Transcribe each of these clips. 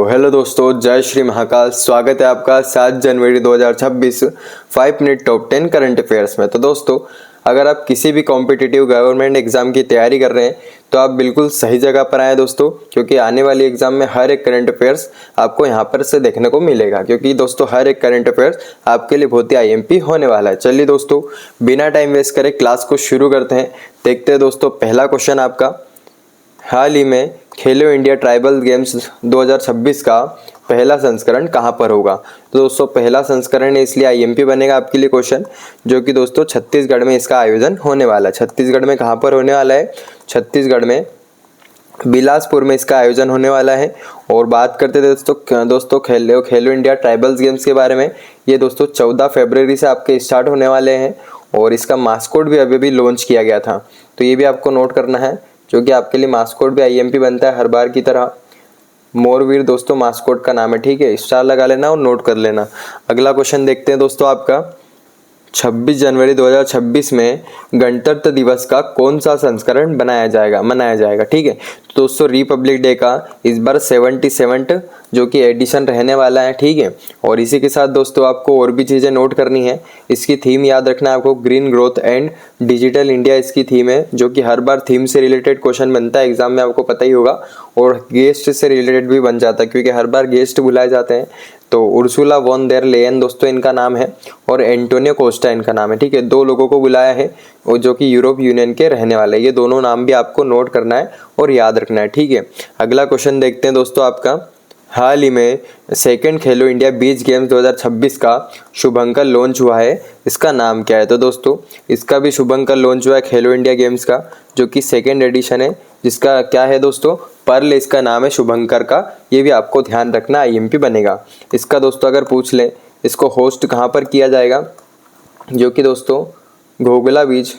तो हेलो दोस्तों, जय श्री महाकाल। स्वागत है आपका 7 जनवरी 2026 5 मिनट टॉप 10 करंट अफेयर्स में। तो दोस्तों, अगर आप किसी भी कॉम्पिटिटिव गवर्नमेंट एग्जाम की तैयारी कर रहे हैं तो आप बिल्कुल सही जगह पर आए दोस्तों, क्योंकि आने वाली एग्जाम में हर एक करंट अफेयर्स आपको यहाँ पर से देखने को मिलेगा। क्योंकि दोस्तों हर एक करंट अफेयर्स आपके लिए बहुत ही आईएमपी होने वाला है। चलिए दोस्तों, बिना टाइम वेस्ट करे क्लास को शुरू करते हैं। देखते हैं दोस्तों, पहला क्वेश्चन आपका, हाल ही में खेलो इंडिया ट्राइबल गेम्स 2026 का पहला संस्करण कहाँ पर होगा। तो दोस्तों पहला संस्करण है, इसलिए आईएमपी बनेगा आपके लिए क्वेश्चन, जो कि दोस्तों छत्तीसगढ़ में इसका आयोजन होने वाला है। छत्तीसगढ़ में कहाँ पर होने वाला है? छत्तीसगढ़ में बिलासपुर में इसका आयोजन होने वाला है। और बात करते थे दोस्तों खेलो इंडिया ट्राइबल्स गेम्स के बारे में। ये दोस्तों 14 फरवरी से आपके स्टार्ट होने वाले हैं और इसका मास्कोट भी अभी लॉन्च किया गया था, तो ये भी आपको नोट करना है, जो कि आपके लिए मास्कोट भी आईएमपी बनता है हर बार की तरह। मोरवीर दोस्तों मास्कोट का नाम है, ठीक है, स्टार लगा लेना और नोट कर लेना। अगला क्वेश्चन देखते हैं दोस्तों आपका, 26 जनवरी 2026 में गणतंत्र दिवस का कौन सा संस्करण मनाया जाएगा, ठीक है। तो दोस्तों रिपब्लिक डे का इस बार 77 जो कि एडिशन रहने वाला है, ठीक है। और इसी के साथ दोस्तों आपको और भी चीज़ें नोट करनी है। इसकी थीम याद रखना है आपको, green growth and digital India इसकी थीम है, जो कि हर बार थीम से रिलेटेड क्वेश्चन बनता है एग्जाम में, आपको पता ही होगा। और गेस्ट से रिलेटेड भी बन जाता है, क्योंकि हर बार गेस्ट बुलाए जाते हैं। तो उर्सुला वॉन देर लेयन दोस्तों इनका नाम है, और एंटोनियो कोस्टा इनका नाम है, ठीक है। दो लोगों को बुलाया है और जो कि यूरोप यूनियन के रहने वाले हैं। ये दोनों नाम भी आपको नोट करना है और याद रखना है, ठीक है। अगला क्वेश्चन देखते हैं दोस्तों आपका, हाल ही में सेकंड खेलो इंडिया बीच गेम्स 2026 का शुभंकर लॉन्च हुआ है, इसका नाम क्या है? तो दोस्तों इसका भी शुभंकर लॉन्च हुआ है खेलो इंडिया गेम्स का, जो कि सेकंड एडिशन है, जिसका क्या है दोस्तों, पर्ल इसका नाम है शुभंकर का। ये भी आपको ध्यान रखना, आईएमपी बनेगा इसका। दोस्तों अगर पूछ ले इसको होस्ट कहाँ पर किया जाएगा, जो कि दोस्तों घोगला बीच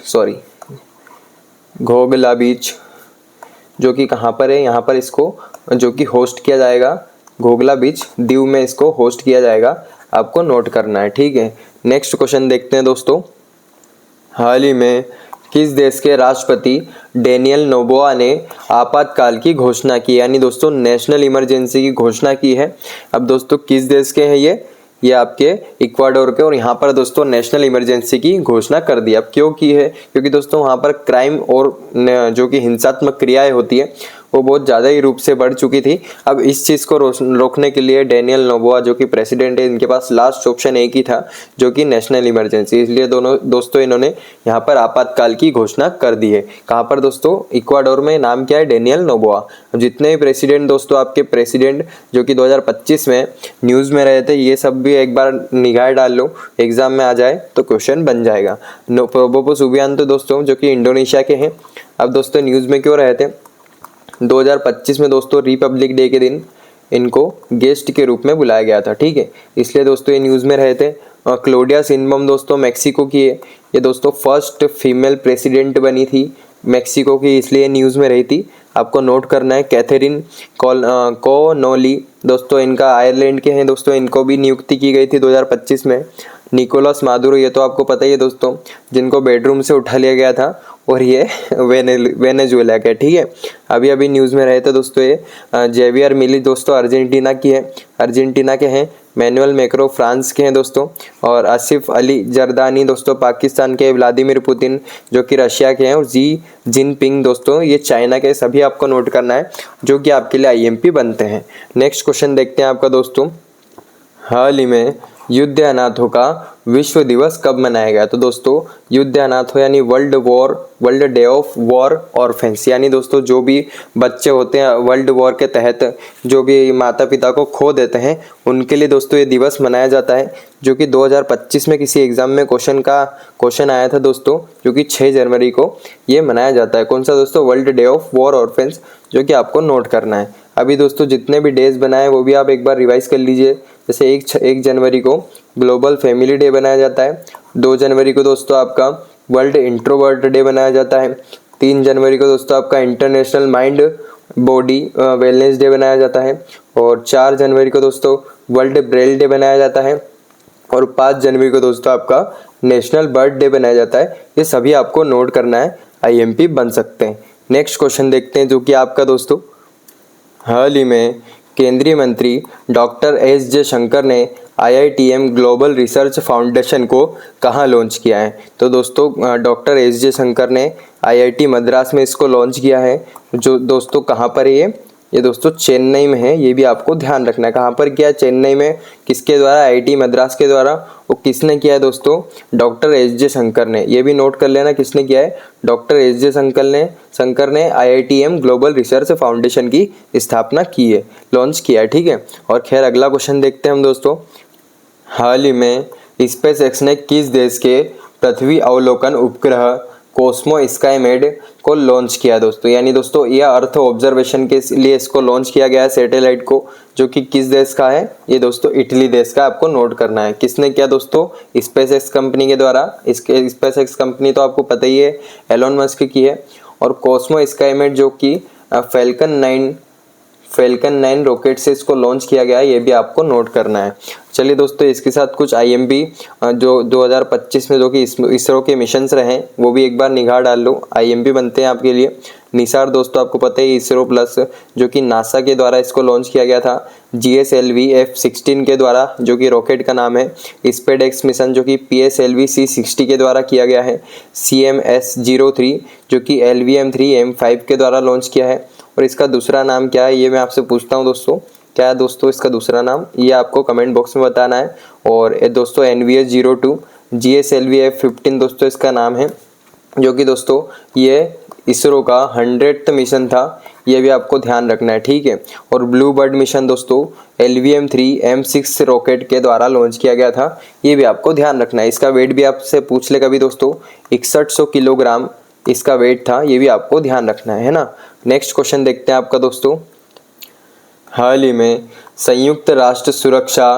जो कि कहाँ पर है, यहाँ पर इसको जो कि होस्ट किया जाएगा घोगला बीच दीव में, इसको होस्ट किया जाएगा, आपको नोट करना है, ठीक है। नेक्स्ट क्वेश्चन देखते हैं दोस्तों, हाल ही में किस देश के राष्ट्रपति डेनियल नोबोआ ने आपातकाल की घोषणा की, यानी दोस्तों नेशनल इमरजेंसी की घोषणा की है। अब दोस्तों किस देश के हैं ये आपके इक्वाडोर के, और यहाँ पर दोस्तों नेशनल इमरजेंसी की घोषणा कर दी। अब क्यों की है? क्योंकि दोस्तों वहाँ पर क्राइम और जो कि हिंसात्मक क्रियाएं होती है वो बहुत ज़्यादा ही रूप से बढ़ चुकी थी। अब इस चीज़ को रोकने के लिए डेनियल नोबोआ जो कि प्रेसिडेंट है, इनके पास लास्ट ऑप्शन एक ही था, जो कि नेशनल इमरजेंसी। इसलिए दोस्तों इन्होंने यहाँ पर आपातकाल की घोषणा कर दी है। कहाँ पर दोस्तों? इक्वाडोर में। नाम क्या है? Daniel Noboa. अब जितने भी प्रेसिडेंट दोस्तों आपके प्रेसिडेंट जो कि 2025 में न्यूज़ में रहे थे, ये सब भी एक बार निगाह डाल लो, एग्जाम में आ जाए तो क्वेश्चन बन जाएगा। प्रोबोवो सुबियांतो दोस्तों जो कि इंडोनेशिया के हैं। अब दोस्तों न्यूज़ में क्यों रहे थे? 2025 में दोस्तों रिपब्लिक डे के दिन इनको गेस्ट के रूप में बुलाया गया था, ठीक है, इसलिए दोस्तों ये न्यूज़ में रहे थे। क्लोडिया शिनबम दोस्तों मेक्सिको की है, ये दोस्तों फर्स्ट फीमेल प्रेसिडेंट बनी थी मेक्सिको की, इसलिए न्यूज़ में रही थी, आपको नोट करना है। कैथरीन कोनोली दोस्तों इनका आयरलैंड के हैं दोस्तों, इनको भी नियुक्ति की गई थी 2025 में। निकोलस मादुरो, ये तो आपको पता ही है दोस्तों, जिनको बेडरूम से उठा लिया गया था, और ये वेनेजुएला के, ठीक है, अभी न्यूज़ में रहे थे दोस्तों। ये जेवियर मिली दोस्तों अर्जेंटीना के हैं। मैनुअल मैक्रो फ्रांस के हैं दोस्तों, और आसिफ अली जरदानी दोस्तों पाकिस्तान के। व्लादिमीर पुतिन जो कि रशिया के हैं, और जी जिनपिंग दोस्तों ये चाइना के। सभी आपको नोट करना है, जो कि आपके लिए आईएमपी बनते हैं। नेक्स्ट क्वेश्चन देखते हैं आपका दोस्तों, हाल ही में युद्ध अनाथों का विश्व दिवस कब मनाया गया? तो दोस्तों युद्ध अनाथों यानी world day of war orphans, यानी दोस्तों जो भी बच्चे होते हैं वर्ल्ड वॉर के तहत जो भी माता पिता को खो देते हैं, उनके लिए दोस्तों ये दिवस मनाया जाता है, जो कि 2025 में किसी एग्जाम में क्वेश्चन आया था दोस्तों, जो कि 6 जनवरी को ये मनाया जाता है। कौन सा दोस्तों? World day of war orphans, जो कि आपको नोट करना है। अभी दोस्तों जितने भी डेज बनाए वो भी आप एक बार रिवाइज कर लीजिए। जैसे 1 जनवरी को ग्लोबल फैमिली डे बनाया जाता है। 2 जनवरी को दोस्तों आपका वर्ल्ड इंट्रोवर्ट डे बनाया जाता है। 3 जनवरी को दोस्तों आपका international mind body wellness day बनाया जाता है। और 4 जनवरी को दोस्तों वर्ल्ड ब्रेल डे बनाया जाता है। और 5 जनवरी को दोस्तों आपका नेशनल बर्ड डे बनाया जाता है। ये सभी आपको नोट करना है, आईएमपी बन सकते हैं। नेक्स्ट क्वेश्चन देखते हैं, जो कि आपका दोस्तों हाल ही में केंद्रीय मंत्री डॉक्टर एस जयशंकर ने IITM ग्लोबल रिसर्च फाउंडेशन को कहाँ लॉन्च किया है? तो दोस्तों डॉक्टर एस जयशंकर ने IIT मद्रास में इसको लॉन्च किया है। जो दोस्तों कहाँ पर है ये दोस्तों चेन्नई में है। ये भी आपको ध्यान रखना है कहाँ पर किया है, चेन्नई में। किसके द्वारा? IIT मद्रास के द्वारा। वो किसने किया है दोस्तों? डॉक्टर एस जयशंकर ने। ये भी नोट कर लेना किसने किया है, डॉक्टर एस जयशंकर ने IITM ग्लोबल रिसर्च फाउंडेशन की स्थापना की है, लॉन्च किया है, ठीक है। और खैर अगला क्वेश्चन देखते हैं हम दोस्तों। हाल ही में स्पेसएक्स ने किस देश के पृथ्वी अवलोकन उपग्रह कोस्मो स्काईमेड को लॉन्च किया दोस्तों? यानी दोस्तों यह अर्थ ऑब्जर्वेशन के लिए इसको लॉन्च किया गया है सैटेलाइट को, जो कि किस देश का है? ये दोस्तों इटली देश का। आपको नोट करना है किसने किया दोस्तों? स्पेसएक्स कंपनी के द्वारा। इसके स्पेसएक्स कंपनी तो आपको पता ही है, एलोन मस्क की है। और कोस्मो स्काईमेड जो कि फैल्कन 9 रॉकेट से इसको लॉन्च किया गया है, ये भी आपको नोट करना है। चलिए दोस्तों इसके साथ कुछ IMP जो 2025 में जो कि इसरो के मिशंस रहे वो भी एक बार निगाह डाल लो। IMP बनते हैं आपके लिए। निसार दोस्तों आपको पता है इसरो प्लस जो कि नासा के द्वारा इसको लॉन्च किया गया था। GSLV F-16 के द्वारा जो कि रॉकेट का नाम है। स्पेडएक्स मिशन जो कि PSLV C-60 के द्वारा किया गया है। CMS-03 जो कि LVM-3 M5 के द्वारा लॉन्च किया है। और इसका दूसरा नाम क्या है ये मैं आपसे पूछता हूँ दोस्तों, क्या है दोस्तों इसका दूसरा नाम? ये आपको कमेंट बॉक्स में बताना है। और ये दोस्तों NVS-02 GSLV F-15 दोस्तों इसका नाम है, जो कि दोस्तों ये इसरो का 100th मिशन था। ये भी आपको ध्यान रखना है, ठीक है। और ब्लू बर्ड मिशन दोस्तों LVM-3 M6 रॉकेट के द्वारा लॉन्च किया गया था। ये भी आपको ध्यान रखना है। इसका वेट भी आपसे पूछ ले कभी दोस्तों, 6100 किलोग्राम इसका वेट था। ये भी आपको ध्यान रखना है ना। नेक्स्ट क्वेश्चन देखते हैं आपका दोस्तों। हाल ही में संयुक्त राष्ट्र सुरक्षा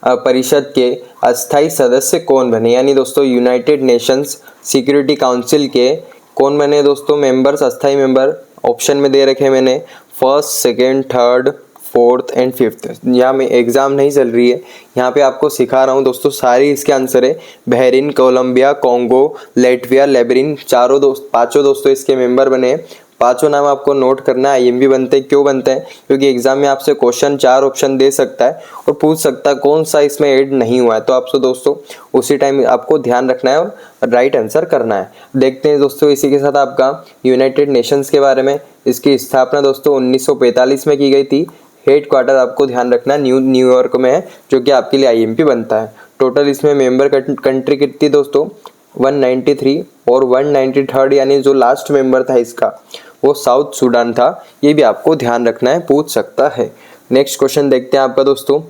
परिषद के अस्थायी सदस्य कौन बने? यानी दोस्तों यूनाइटेड नेशंस सिक्योरिटी काउंसिल के कौन बने दोस्तों मेंबर्स, अस्थायी मेंबर? ऑप्शन में दे रखे मैंने 1st, 2nd, 3rd, 4th and 5th। यहाँ में एग्जाम नहीं चल रही है, यहाँ पे आपको सिखा रहा हूँ दोस्तों। सारी इसके आंसर है। बहरीन, कोलंबिया, कॉन्गो, लेटविया, लेबरिन, पांचों दोस्तों इसके मेंबर बने। पांचों नाम आपको नोट करना है। IMP बनते हैं, क्यों बनते हैं? क्योंकि एग्जाम में आपसे क्वेश्चन 4 ऑप्शन दे सकता है और पूछ सकता है कौन सा इसमें ऐड नहीं हुआ है। तो आपसे दोस्तों उसी टाइम आपको ध्यान रखना है और राइट आंसर करना है। देखते हैं दोस्तों इसी के साथ आपका यूनाइटेड नेशंस के बारे में। इसकी स्थापना दोस्तों 1945 में की गई थी। हेड क्वार्टर आपको ध्यान रखना है न्यूयॉर्क में है, जो कि आपके लिए IMP बनता है। टोटल इसमें मेंबर कंट्री कितनी दोस्तों? 193। और 193rd यानी जो लास्ट मेंबर था इसका वो साउथ सूडान था। ये भी आपको ध्यान रखना है, पूछ सकता है। नेक्स्ट क्वेश्चन देखते हैं आपका दोस्तों।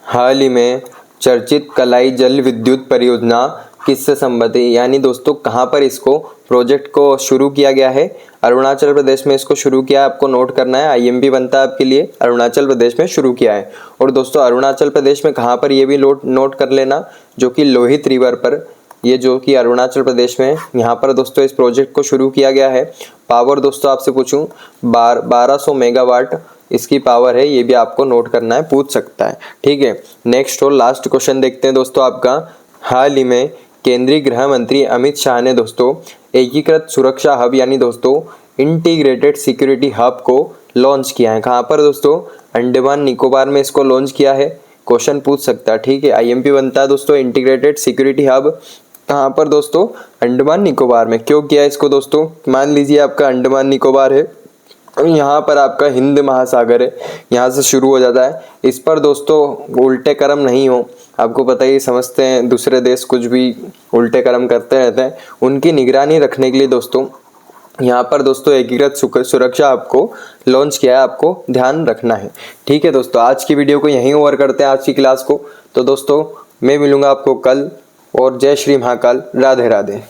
हाल ही में चर्चित कलाई जल विद्युत परियोजना किससे संबंधित है? यानी दोस्तों कहाँ पर इसको प्रोजेक्ट को शुरू किया गया है? अरुणाचल प्रदेश में इसको शुरू किया है। आपको नोट करना है, IMP बनता है आपके लिए। अरुणाचल प्रदेश में शुरू किया है। और दोस्तों अरुणाचल प्रदेश में कहाँ पर, ये भी नोट कर लेना, जो कि लोहित रिवर पर, ये जो कि अरुणाचल प्रदेश में, यहाँ पर दोस्तों इस प्रोजेक्ट को शुरू किया गया है। पावर दोस्तों आपसे पूछूं 1200 मेगावाट इसकी पावर है। ये भी आपको नोट करना है, पूछ सकता है, ठीक है। नेक्स्ट और लास्ट क्वेश्चन देखते हैं दोस्तों आपका। हाल ही में केंद्रीय गृह मंत्री अमित शाह ने दोस्तों एकीकृत सुरक्षा हब यानी दोस्तों इंटीग्रेटेड सिक्योरिटी हब को लॉन्च किया है। कहाँ पर दोस्तों? अंडमान निकोबार में इसको लॉन्च किया है। क्वेश्चन पूछ सकता है, ठीक है। IMP बनता है दोस्तों इंटीग्रेटेड सिक्योरिटी हब कहाँ पर दोस्तों? अंडमान निकोबार में। क्यों किया इसको दोस्तों? मान लीजिए आपका अंडमान निकोबार है, यहाँ पर आपका हिंद महासागर है, यहाँ से शुरू हो जाता है। इस पर दोस्तों उल्टे कर्म नहीं हो, आपको पता ही, समझते हैं दूसरे देश कुछ भी उल्टे कर्म करते रहते हैं। उनकी निगरानी रखने के लिए दोस्तों यहाँ पर दोस्तों एकीकृत सुरक्षा आपको लॉन्च किया है। आपको ध्यान रखना है, ठीक है दोस्तों। आज की वीडियो को यहीं ओवर करते हैं, आज की क्लास को। तो दोस्तों मैं मिलूंगा आपको कल, और जय श्री महाकाल, राधे राधे।